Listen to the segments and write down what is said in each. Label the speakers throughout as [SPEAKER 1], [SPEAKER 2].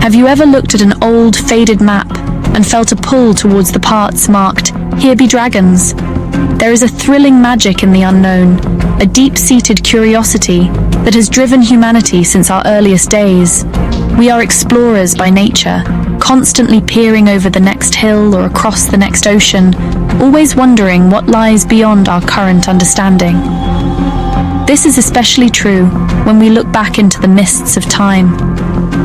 [SPEAKER 1] Have you ever looked at an old, faded map and felt a pull towards the parts marked, "Here be dragons"? There is a thrilling magic in the unknown, a deep-seated curiosity that has driven humanity since our earliest days. We are explorers by nature, constantly peering over the next hill or across the next ocean, always wondering what lies beyond our current understanding. This is especially true when we look back into the mists of time.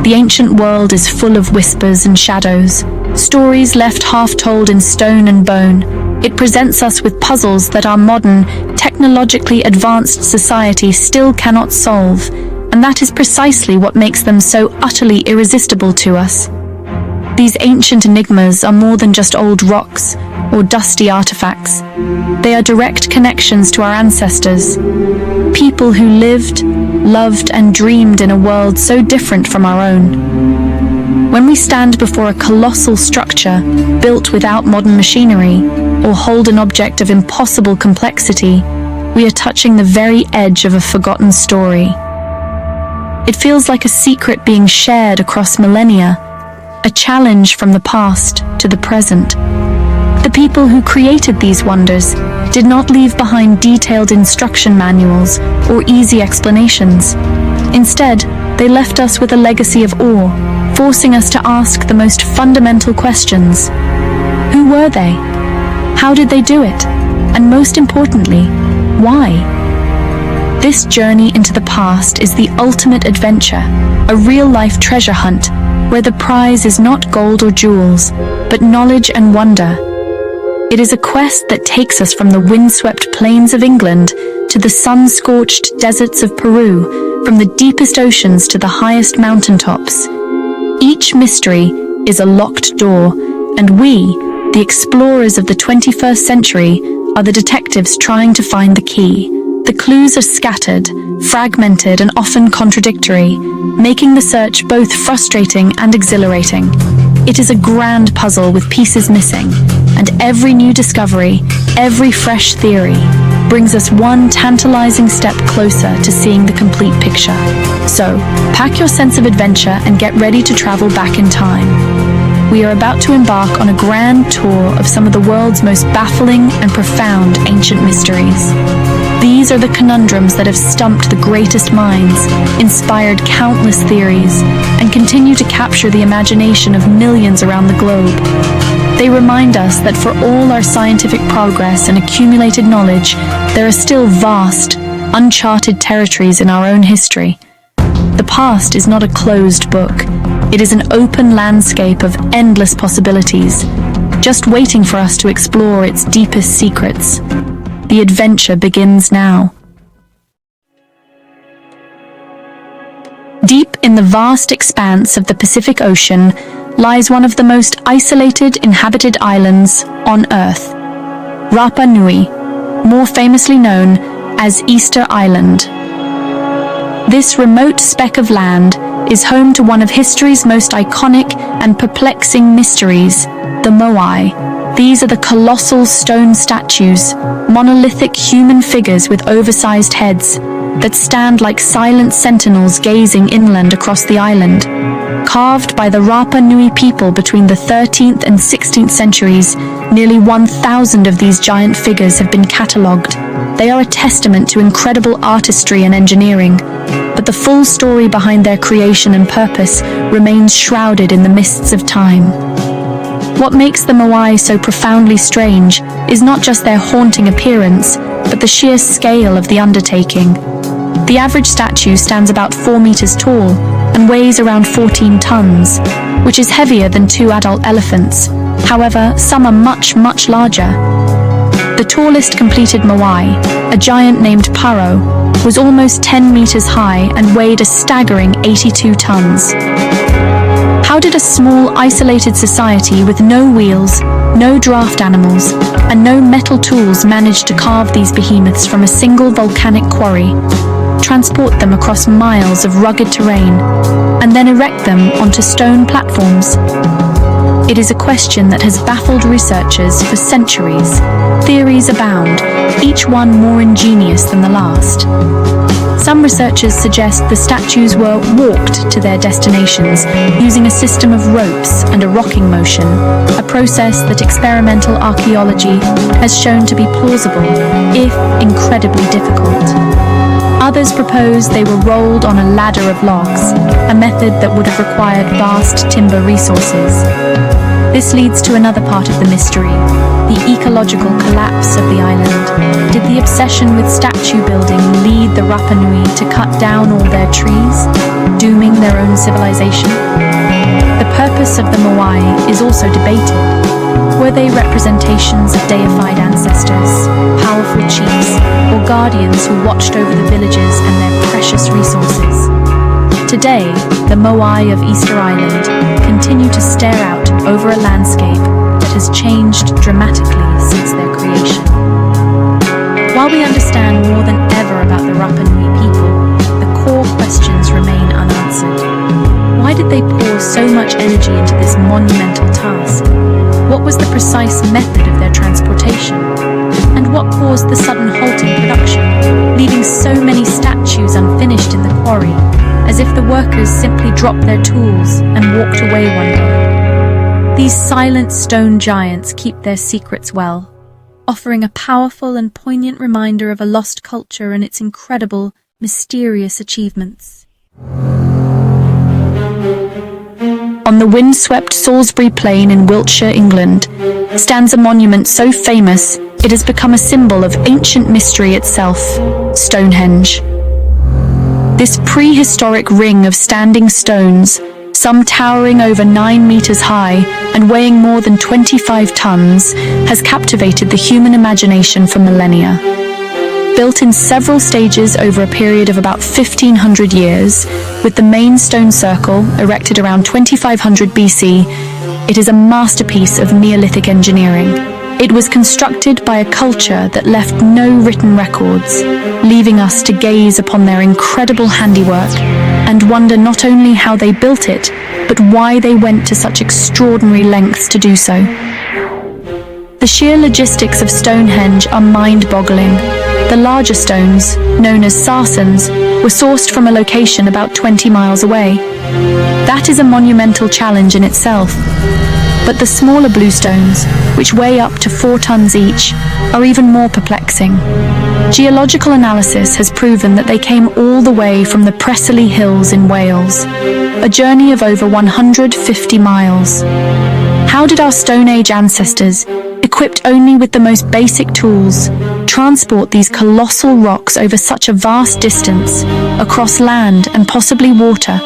[SPEAKER 1] The ancient world is full of whispers and shadows, stories left half-told in stone and bone. It presents us with puzzles that our modern, technologically advanced society still cannot solve, and that is precisely what makes them so utterly irresistible to us. These ancient enigmas are more than just old rocks or dusty artifacts. They are direct connections to our ancestors, people who lived, loved, and dreamed in a world so different from our own. When we stand before a colossal structure built without modern machinery, or hold an object of impossible complexity, we are touching the very edge of a forgotten story. It feels like a secret being shared across millennia, a challenge from the past to the present. The people who created these wonders did not leave behind detailed instruction manuals or easy explanations. Instead, they left us with a legacy of awe, forcing us to ask the most fundamental questions. Who were they? How did they do it? And most importantly, why? This journey into the past is the ultimate adventure, a real-life treasure hunt, where the prize is not gold or jewels, but knowledge and wonder. It is a quest that takes us from the windswept plains of England to the sun-scorched deserts of Peru, from the deepest oceans to the highest mountaintops. Each mystery is a locked door, and we, the explorers of the 21st century, are the detectives trying to find the key. The clues are scattered, fragmented, and often contradictory, making the search both frustrating and exhilarating. It is a grand puzzle with pieces missing, and every new discovery, every fresh theory, brings us one tantalizing step closer to seeing the complete picture. So, pack your sense of adventure and get ready to travel back in time. We are about to embark on a grand tour of some of the world's most baffling and profound ancient mysteries. These are the conundrums that have stumped the greatest minds, inspired countless theories, and continue to capture the imagination of millions around the globe. They remind us that for all our scientific progress and accumulated knowledge, there are still vast, uncharted territories in our own history. The past is not a closed book. It is an open landscape of endless possibilities, just waiting for us to explore its deepest secrets. The adventure begins now. Deep in the vast expanse of the Pacific Ocean lies one of the most isolated inhabited islands on Earth, Rapa Nui, more famously known as Easter Island. This remote speck of land is home to one of history's most iconic and perplexing mysteries, the Moai. These are the colossal stone statues, monolithic human figures with oversized heads, that stand like silent sentinels gazing inland across the island. Carved by the Rapa Nui people between the 13th and 16th centuries, nearly 1,000 of these giant figures have been catalogued. They are a testament to incredible artistry and engineering, but the full story behind their creation and purpose remains shrouded in the mists of time. What makes the Moai so profoundly strange is not just their haunting appearance, but the sheer scale of the undertaking. The average statue stands about 4 meters tall and weighs around 14 tons, which is heavier than 2 adult elephants. However, some are much, much larger. The tallest completed Moai, a giant named Paro, was almost 10 meters high and weighed a staggering 82 tons. How did a small, isolated society with no wheels, no draft animals, and no metal tools manage to carve these behemoths from a single volcanic quarry, transport them across miles of rugged terrain, and then erect them onto stone platforms? It is a question that has baffled researchers for centuries. Theories abound, each one more ingenious than the last. Some researchers suggest the statues were walked to their destinations using a system of ropes and a rocking motion, a process that experimental archaeology has shown to be plausible, if incredibly difficult. Others propose they were rolled on a ladder of logs, a method that would have required vast timber resources. This leads to another part of the mystery, the ecological collapse of the island. Did the obsession with statue building lead the Rapa Nui to cut down all their trees, dooming their own civilization? The purpose of the moai is also debated. Were they representations of deified ancestors, powerful chiefs, or guardians who watched over the villages and their precious resources? Today, the moai of Easter Island continue to stare out over a landscape that has changed dramatically since their creation. While we understand more than ever about the Rapa Nui people, the core questions remain unanswered. Why did they pour so much energy into this monumental task? What was the precise method of their transportation? And what caused the sudden halt in production, leaving so many statues unfinished in the quarry, as if the workers simply dropped their tools and walked away one day? These silent stone giants keep their secrets well, offering a powerful and poignant reminder of a lost culture and its incredible, mysterious achievements. On the windswept Salisbury Plain in Wiltshire, England, stands a monument so famous it has become a symbol of ancient mystery itself, Stonehenge. This prehistoric ring of standing stones, some towering over 9 meters high and weighing more than 25 tons, has captivated the human imagination for millennia. Built in several stages over a period of about 1,500 years, with the main stone circle erected around 2500 BC, it is a masterpiece of Neolithic engineering. It was constructed by a culture that left no written records, leaving us to gaze upon their incredible handiwork and wonder not only how they built it, but why they went to such extraordinary lengths to do so. The sheer logistics of Stonehenge are mind-boggling. The larger stones, known as sarsens, were sourced from a location about 20 miles away. That is a monumental challenge in itself. But the smaller bluestones, which weigh up to 4 tons each, are even more perplexing. Geological analysis has proven that they came all the way from the Preseli Hills in Wales, a journey of over 150 miles. How did our Stone Age ancestors, equipped only with the most basic tools, transport these colossal rocks over such a vast distance, across land and possibly water?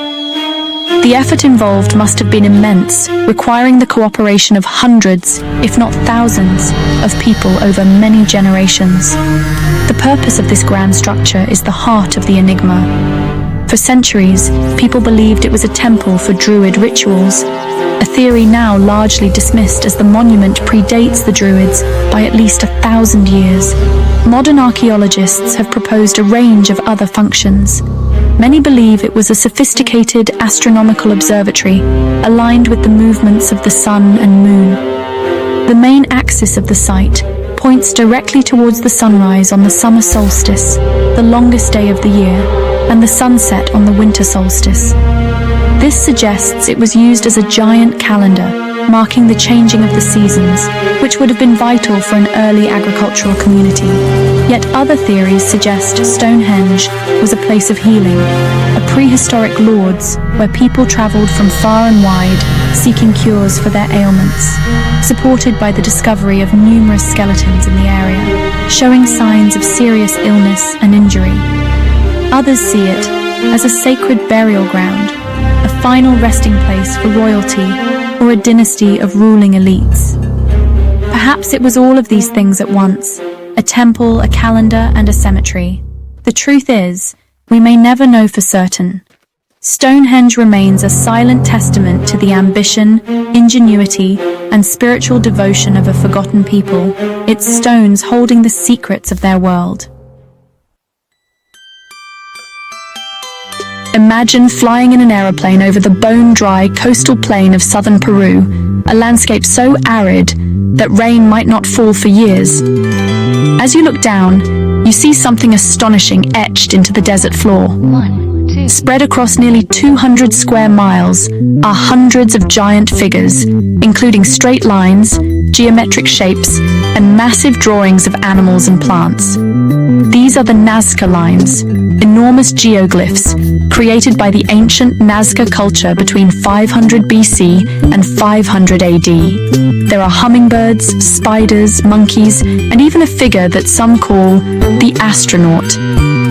[SPEAKER 1] The effort involved must have been immense, requiring the cooperation of hundreds, if not thousands, of people over many generations. The purpose of this grand structure is the heart of the enigma. For centuries, people believed it was a temple for Druid rituals, a theory now largely dismissed as the monument predates the Druids by at least 1,000 years. Modern archaeologists have proposed a range of other functions. Many believe it was a sophisticated astronomical observatory, aligned with the movements of the sun and moon. The main axis of the site points directly towards the sunrise on the summer solstice, the longest day of the year, and the sunset on the winter solstice. This suggests it was used as a giant calendar, marking the changing of the seasons, which would have been vital for an early agricultural community. Yet other theories suggest Stonehenge was a place of healing, a prehistoric Lourdes where people traveled from far and wide, seeking cures for their ailments, supported by the discovery of numerous skeletons in the area, showing signs of serious illness and injury. Others see it as a sacred burial ground, a final resting place for royalty or a dynasty of ruling elites. Perhaps it was all of these things at once, a temple, a calendar, and a cemetery. The truth is, we may never know for certain. Stonehenge remains a silent testament to the ambition, ingenuity, and spiritual devotion of a forgotten people, its stones holding the secrets of their world. Imagine flying in an aeroplane over the bone-dry coastal plain of southern Peru, a landscape so arid that rain might not fall for years. As you look down, you see something astonishing etched into the desert floor. Spread across nearly 200 square miles are hundreds of giant figures, including straight lines, geometric shapes, and massive drawings of animals and plants. These are the Nazca lines, enormous geoglyphs created by the ancient Nazca culture between 500 BC and 500 AD. There are hummingbirds, spiders, monkeys, and even a figure that some call the astronaut.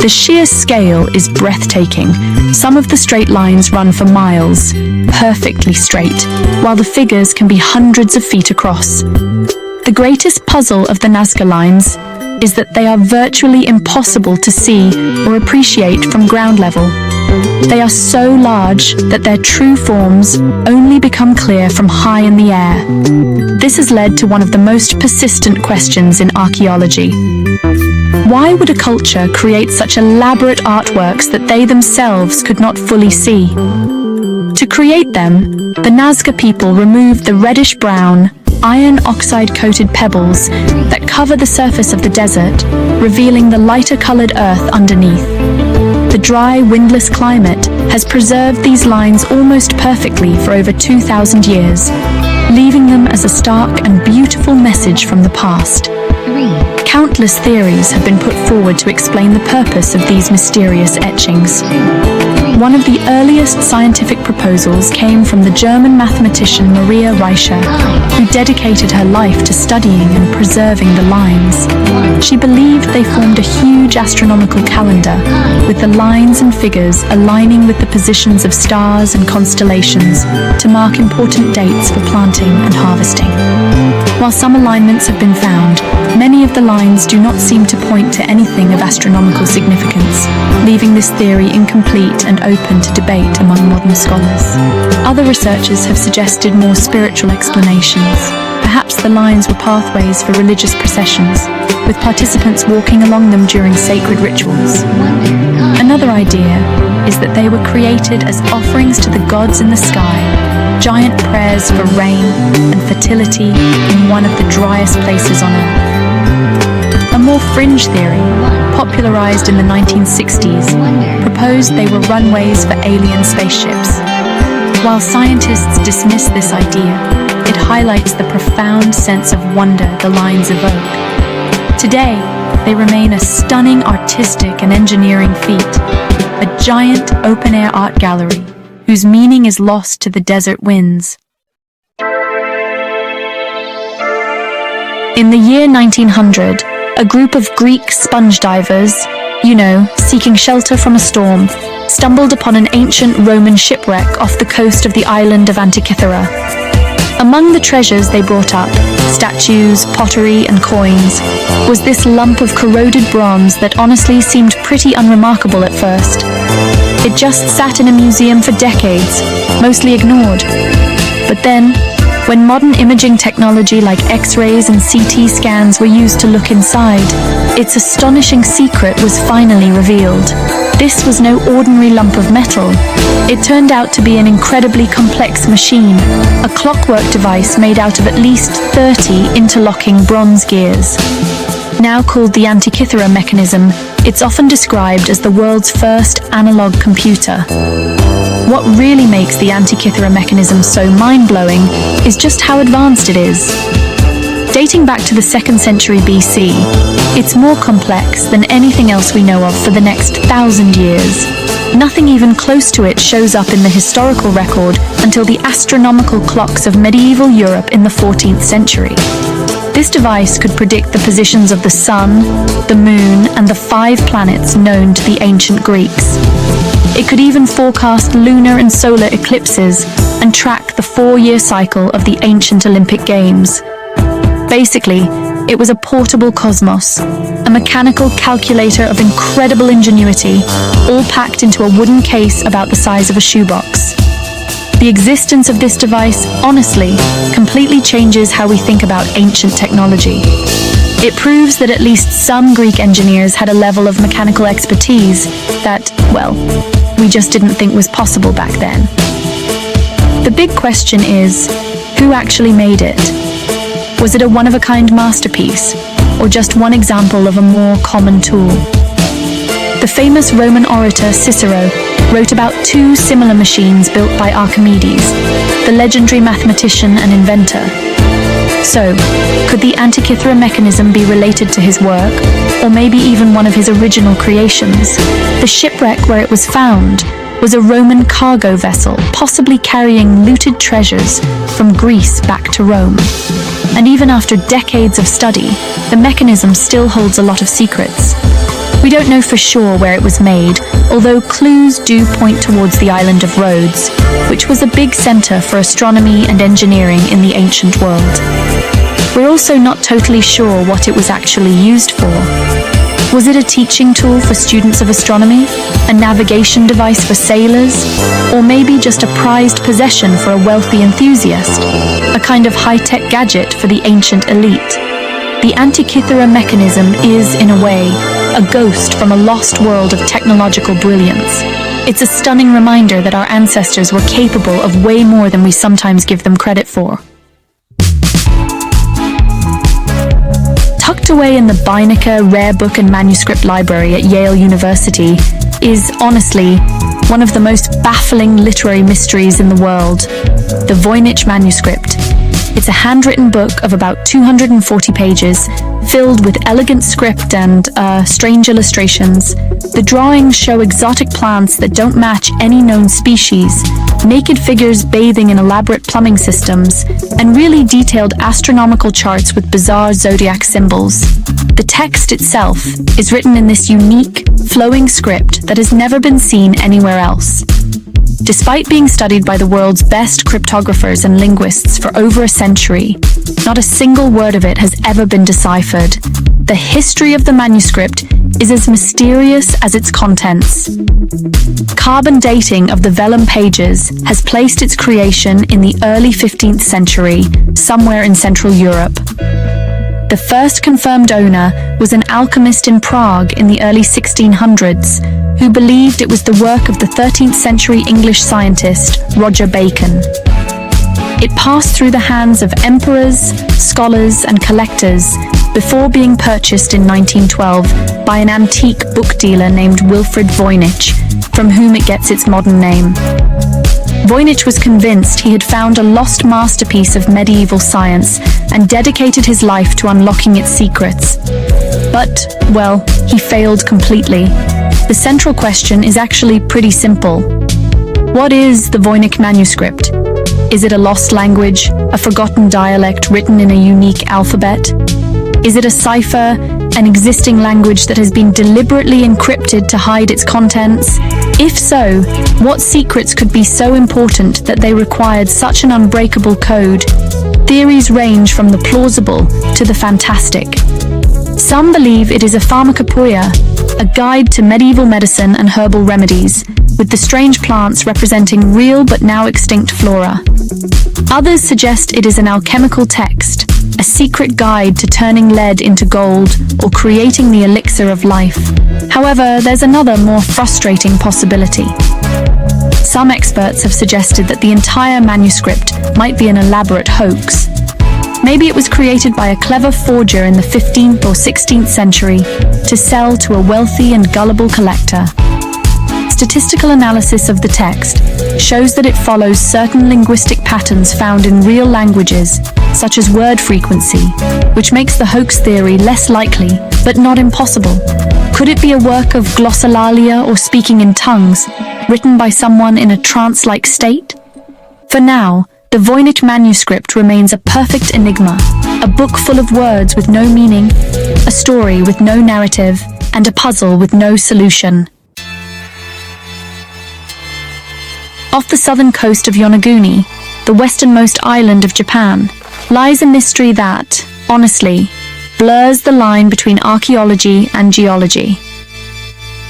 [SPEAKER 1] The sheer scale is breathtaking. Some of the straight lines run for miles, perfectly straight, while the figures can be hundreds of feet across. The greatest puzzle of the Nazca lines is that they are virtually impossible to see or appreciate from ground level. They are so large that their true forms only become clear from high in the air. This has led to one of the most persistent questions in archaeology. Why would a culture create such elaborate artworks that they themselves could not fully see? To create them, the Nazca people removed the reddish-brown, iron oxide-coated pebbles that cover the surface of the desert, revealing the lighter-colored earth underneath. The dry, windless climate has preserved these lines almost perfectly for over 2,000 years, leaving them as a stark and beautiful message from the past. Countless theories have been put forward to explain the purpose of these mysterious etchings. One of the earliest scientific proposals came from the German mathematician Maria Reicher, who dedicated her life to studying and preserving the lines. She believed they formed a huge astronomical calendar, with the lines and figures aligning with the positions of stars and constellations to mark important dates for planting and harvesting. While some alignments have been found, many of the lines do not seem to point to anything of astronomical significance, leaving this theory incomplete and open to debate among modern scholars. Other researchers have suggested more spiritual explanations. Perhaps the lines were pathways for religious processions, with participants walking along them during sacred rituals. Another idea is that they were created as offerings to the gods in the sky, giant prayers for rain and fertility in one of the driest places on Earth. A more fringe theory, popularized in the 1960s, proposed they were runways for alien spaceships. While scientists dismiss this idea, it highlights the profound sense of wonder the lines evoke. Today, they remain a stunning artistic and engineering feat, a giant open-air art gallery whose meaning is lost to the desert winds. In the year 1900, a group of Greek sponge divers, seeking shelter from a storm, stumbled upon an ancient Roman shipwreck off the coast of the island of Antikythera. Among the treasures they brought up, statues, pottery, and coins, was this lump of corroded bronze that honestly seemed pretty unremarkable at first. It just sat in a museum for decades, mostly ignored. But then, when modern imaging technology like X-rays and CT scans were used to look inside, its astonishing secret was finally revealed. This was no ordinary lump of metal. It turned out to be an incredibly complex machine, a clockwork device made out of at least 30 interlocking bronze gears. Now called the Antikythera mechanism, it's often described as the world's first analog computer. What really makes the Antikythera mechanism so mind-blowing is just how advanced it is. Dating back to the 2nd century BC, it's more complex than anything else we know of for the next 1,000 years. Nothing even close to it shows up in the historical record until the astronomical clocks of medieval Europe in the 14th century. This device could predict the positions of the sun, the moon, and the 5 planets known to the ancient Greeks. It could even forecast lunar and solar eclipses and track the 4-year cycle of the ancient Olympic Games. Basically, it was a portable cosmos, a mechanical calculator of incredible ingenuity, all packed into a wooden case about the size of a shoebox. The existence of this device, honestly, completely changes how we think about ancient technology. It proves that at least some Greek engineers had a level of mechanical expertise that, we just didn't think was possible back then. The big question is, who actually made it? Was it a one-of-a-kind masterpiece, or just one example of a more common tool. The famous Roman orator Cicero wrote about two similar machines built by Archimedes, the legendary mathematician and inventor. So, could the Antikythera mechanism be related to his work, or maybe even one of his original creations? The shipwreck where it was found was a Roman cargo vessel, possibly carrying looted treasures from Greece back to Rome. And even after decades of study, the mechanism still holds a lot of secrets. We don't know for sure where it was made, although clues do point towards the island of Rhodes, which was a big center for astronomy and engineering in the ancient world. We're also not totally sure what it was actually used for. Was it a teaching tool for students of astronomy? A navigation device for sailors? Or maybe just a prized possession for a wealthy enthusiast? A kind of high-tech gadget for the ancient elite? The Antikythera mechanism is, in a way, a ghost from a lost world of technological brilliance. It's a stunning reminder that our ancestors were capable of way more than we sometimes give them credit for. Tucked away in the Beinecke Rare Book and Manuscript Library at Yale University is, honestly, one of the most baffling literary mysteries in the world, the Voynich manuscript. It's a handwritten book of about 240 pages, filled with elegant script and strange illustrations. The drawings show exotic plants that don't match any known species, naked figures bathing in elaborate plumbing systems, and really detailed astronomical charts with bizarre zodiac symbols. The text itself is written in this unique, flowing script that has never been seen anywhere else. Despite being studied by the world's best cryptographers and linguists for over a century, not a single word of it has ever been deciphered. The history of the manuscript is as mysterious as its contents. Carbon dating of the vellum pages has placed its creation in the early 15th century, somewhere in Central Europe. The first confirmed owner was an alchemist in Prague in the early 1600s, who believed it was the work of the 13th century English scientist Roger Bacon. It passed through the hands of emperors, scholars, and collectors before being purchased in 1912 by an antique book dealer named Wilfrid Voynich, from whom it gets its modern name. Voynich was convinced he had found a lost masterpiece of medieval science and dedicated his life to unlocking its secrets. But, well, he failed completely. The central question is actually pretty simple. What is the Voynich manuscript? Is it a lost language, a forgotten dialect written in a unique alphabet? Is it a cipher, an existing language that has been deliberately encrypted to hide its contents? If so, what secrets could be so important that they required such an unbreakable code? Theories range from the plausible to the fantastic. Some believe it is a pharmacopoeia, a guide to medieval medicine and herbal remedies, with the strange plants representing real but now extinct flora. Others suggest it is an alchemical text, a secret guide to turning lead into gold or creating the elixir of life. However, there's another, more frustrating possibility. Some experts have suggested that the entire manuscript might be an elaborate hoax. Maybe it was created by a clever forger in the 15th or 16th century to sell to a wealthy and gullible collector. Statistical analysis of the text shows that it follows certain linguistic patterns found in real languages, such as word frequency, which makes the hoax theory less likely, but not impossible. Could it be a work of glossolalia or speaking in tongues, written by someone in a trance-like state? For now, the Voynich manuscript remains a perfect enigma, a book full of words with no meaning, a story with no narrative, and a puzzle with no solution. Off the southern coast of Yonaguni, the westernmost island of Japan, lies a mystery that, honestly, blurs the line between archaeology and geology.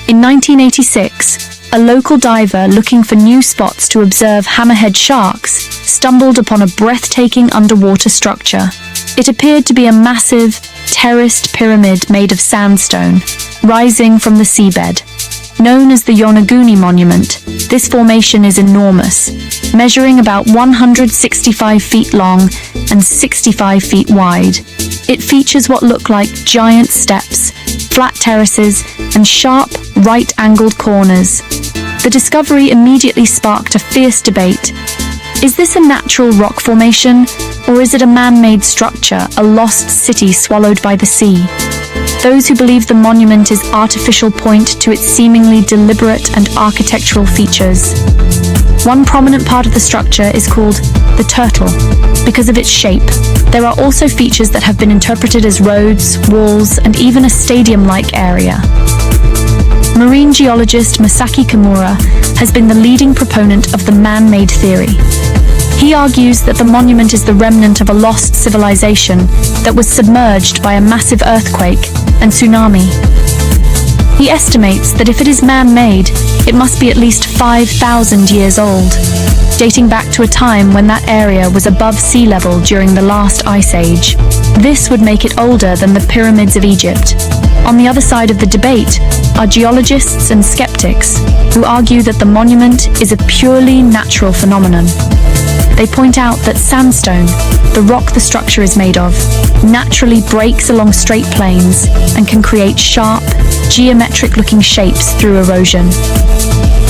[SPEAKER 1] In 1986, a local diver looking for new spots to observe hammerhead sharks stumbled upon a breathtaking underwater structure. It appeared to be a massive, terraced pyramid made of sandstone, rising from the seabed. Known as the Yonaguni Monument, this formation is enormous, measuring about 165 feet long and 65 feet wide. It features what look like giant steps, flat terraces, and sharp, right-angled corners. The discovery immediately sparked a fierce debate. Is this a natural rock formation, or is it a man-made structure, a lost city swallowed by the sea? Those who believe the monument is artificial point to its seemingly deliberate and architectural features. One prominent part of the structure is called the turtle because of its shape. There are also features that have been interpreted as roads, walls, and even a stadium-like area. Marine geologist Masaki Kimura has been the leading proponent of the man-made theory. He argues that the monument is the remnant of a lost civilization that was submerged by a massive earthquake and tsunami. He estimates that if it is man-made, it must be at least 5,000 years old, dating back to a time when that area was above sea level during the last ice age. This would make it older than the pyramids of Egypt. On the other side of the debate are geologists and skeptics who argue that the monument is a purely natural phenomenon. They point out that sandstone, the rock the structure is made of, naturally breaks along straight plains and can create sharp, geometric-looking shapes through erosion.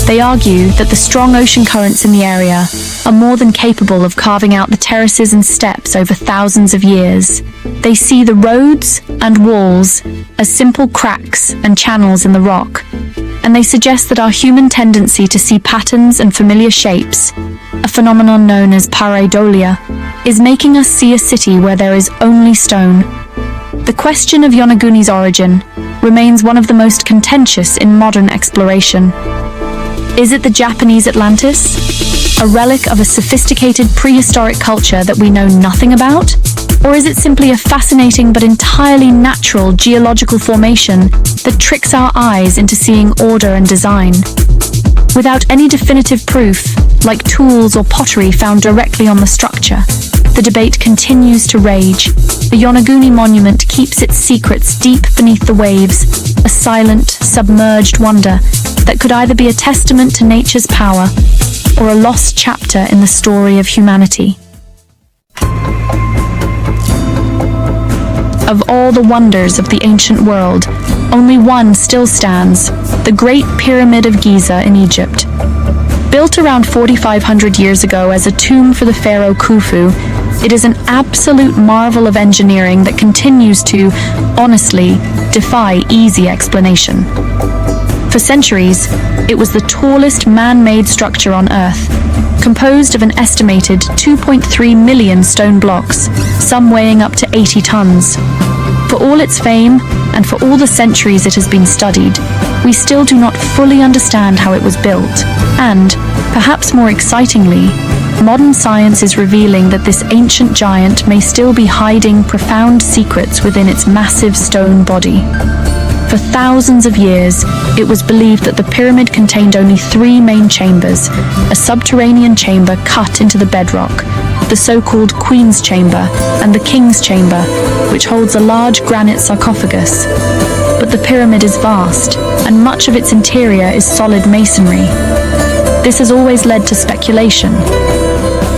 [SPEAKER 1] They argue that the strong ocean currents in the area are more than capable of carving out the terraces and steps over thousands of years. They see the roads and walls as simple cracks and channels in the rock, and they suggest that our human tendency to see patterns and familiar shapes, a phenomenon known as pareidolia, is making us see a city where there is only stone. The question of Yonaguni's origin remains one of the most contentious in modern exploration. Is it the Japanese Atlantis, a relic of a sophisticated prehistoric culture that we know nothing about? Or is it simply a fascinating but entirely natural geological formation that tricks our eyes into seeing order and design? Without any definitive proof, like tools or pottery found directly on the structure, the debate continues to rage. The Yonaguni monument keeps its secrets deep beneath the waves, a silent, submerged wonder that could either be a testament to nature's power or a lost chapter in the story of humanity. Of all the wonders of the ancient world, only one still stands, the Great Pyramid of Giza in Egypt. Built around 4,500 years ago as a tomb for the pharaoh Khufu, it is an absolute marvel of engineering that continues to, honestly, defy easy explanation. For centuries, it was the tallest man-made structure on Earth, composed of an estimated 2.3 million stone blocks, some weighing up to 80 tons. For all its fame, and for all the centuries it has been studied, we still do not fully understand how it was built, and, perhaps more excitingly, modern science is revealing that this ancient giant may still be hiding profound secrets within its massive stone body. For thousands of years, it was believed that the pyramid contained only three main chambers, a subterranean chamber cut into the bedrock, the so-called Queen's Chamber, and the King's Chamber, which holds a large granite sarcophagus. But the pyramid is vast, and much of its interior is solid masonry. This has always led to speculation.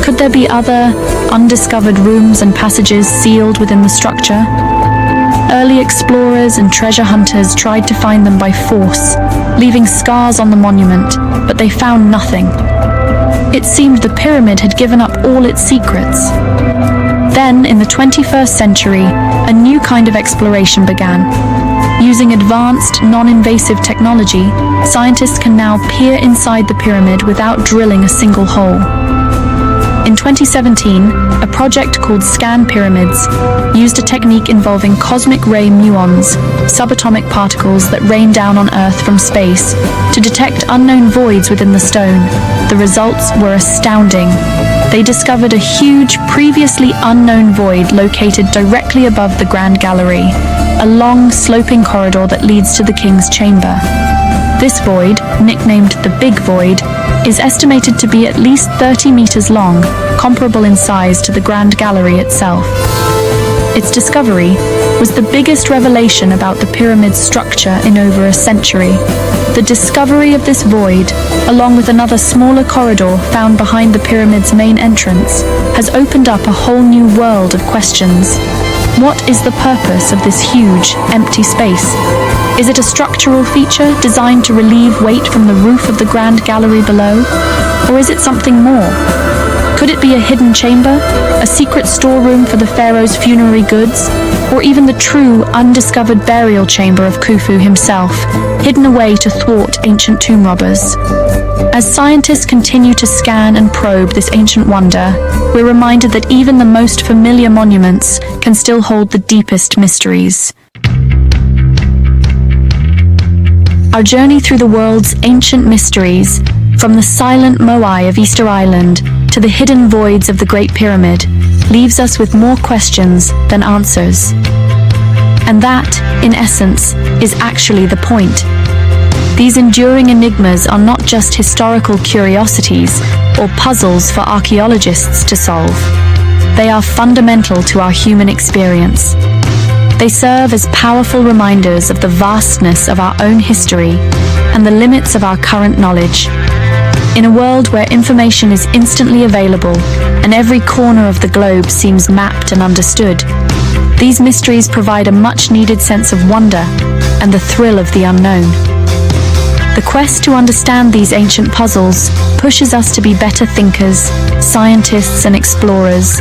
[SPEAKER 1] Could there be other, undiscovered rooms and passages sealed within the structure? Early explorers and treasure hunters tried to find them by force, leaving scars on the monument, but they found nothing. It seemed the pyramid had given up all its secrets. Then, in the 21st century, a new kind of exploration began. Using advanced, non-invasive technology, scientists can now peer inside the pyramid without drilling a single hole. In 2017, a project called Scan Pyramids used a technique involving cosmic ray muons, subatomic particles that rain down on Earth from space, to detect unknown voids within the stone. The results were astounding. They discovered a huge, previously unknown void located directly above the Grand Gallery, a long, sloping corridor that leads to the King's Chamber. This void, nicknamed the Big Void, is estimated to be at least 30 meters long, comparable in size to the Grand Gallery itself. Its discovery was the biggest revelation about the pyramid's structure in over a century. The discovery of this void, along with another smaller corridor found behind the pyramid's main entrance, has opened up a whole new world of questions. What is the purpose of this huge, empty space? Is it a structural feature designed to relieve weight from the roof of the grand gallery below? Or is it something more? Could it be a hidden chamber, a secret storeroom for the pharaoh's funerary goods, or even the true, undiscovered burial chamber of Khufu himself, hidden away to thwart ancient tomb robbers? As scientists continue to scan and probe this ancient wonder, we're reminded that even the most familiar monuments can still hold the deepest mysteries. Our journey through the world's ancient mysteries, from the silent Moai of Easter Island to the hidden voids of the Great Pyramid, leaves us with more questions than answers. And that, in essence, is actually the point. These enduring enigmas are not just historical curiosities or puzzles for archaeologists to solve. They are fundamental to our human experience. They serve as powerful reminders of the vastness of our own history and the limits of our current knowledge. In a world where information is instantly available and every corner of the globe seems mapped and understood, these mysteries provide a much-needed sense of wonder and the thrill of the unknown. The quest to understand these ancient puzzles pushes us to be better thinkers, scientists, and explorers.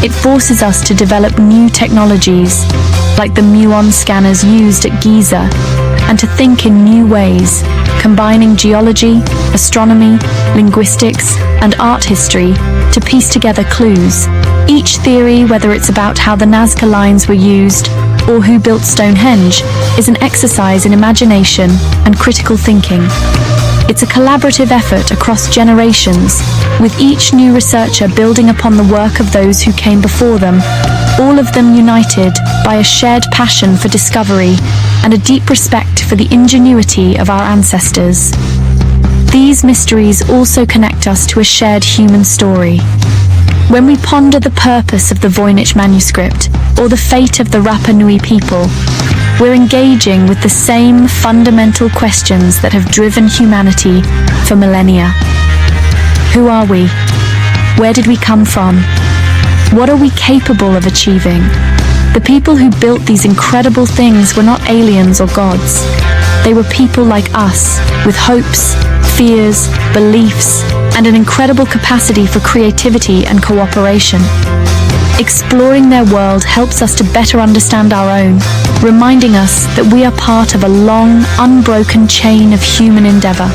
[SPEAKER 1] It forces us to develop new technologies, like the muon scanners used at Giza, and to think in new ways, combining geology, astronomy, linguistics, and art history to piece together clues. Each theory, whether it's about how the Nazca lines were used or who built Stonehenge, is an exercise in imagination and critical thinking. It's a collaborative effort across generations, with each new researcher building upon the work of those who came before them, all of them united by a shared passion for discovery and a deep respect for the ingenuity of our ancestors. These mysteries also connect us to a shared human story. When we ponder the purpose of the Voynich manuscript or the fate of the Rapa Nui people, we're engaging with the same fundamental questions that have driven humanity for millennia. Who are we? Where did we come from? What are we capable of achieving? The people who built these incredible things were not aliens or gods. They were people like us, with hopes, fears, beliefs, and an incredible capacity for creativity and cooperation. Exploring their world helps us to better understand our own, reminding us that we are part of a long, unbroken chain of human endeavor.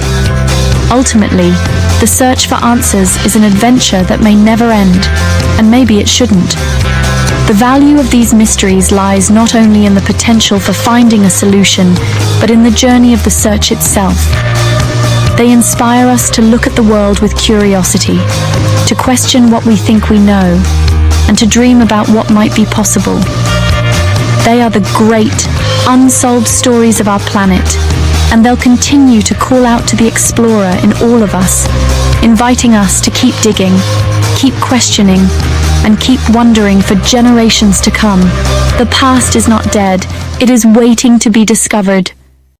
[SPEAKER 1] Ultimately, the search for answers is an adventure that may never end, and maybe it shouldn't. The value of these mysteries lies not only in the potential for finding a solution, but in the journey of the search itself. They inspire us to look at the world with curiosity, to question what we think we know, and to dream about what might be possible. They are the great, unsolved stories of our planet, and they'll continue to call out to the explorer in all of us, inviting us to keep digging, keep questioning, and keep wondering for generations to come. The past is not dead, it is waiting to be discovered.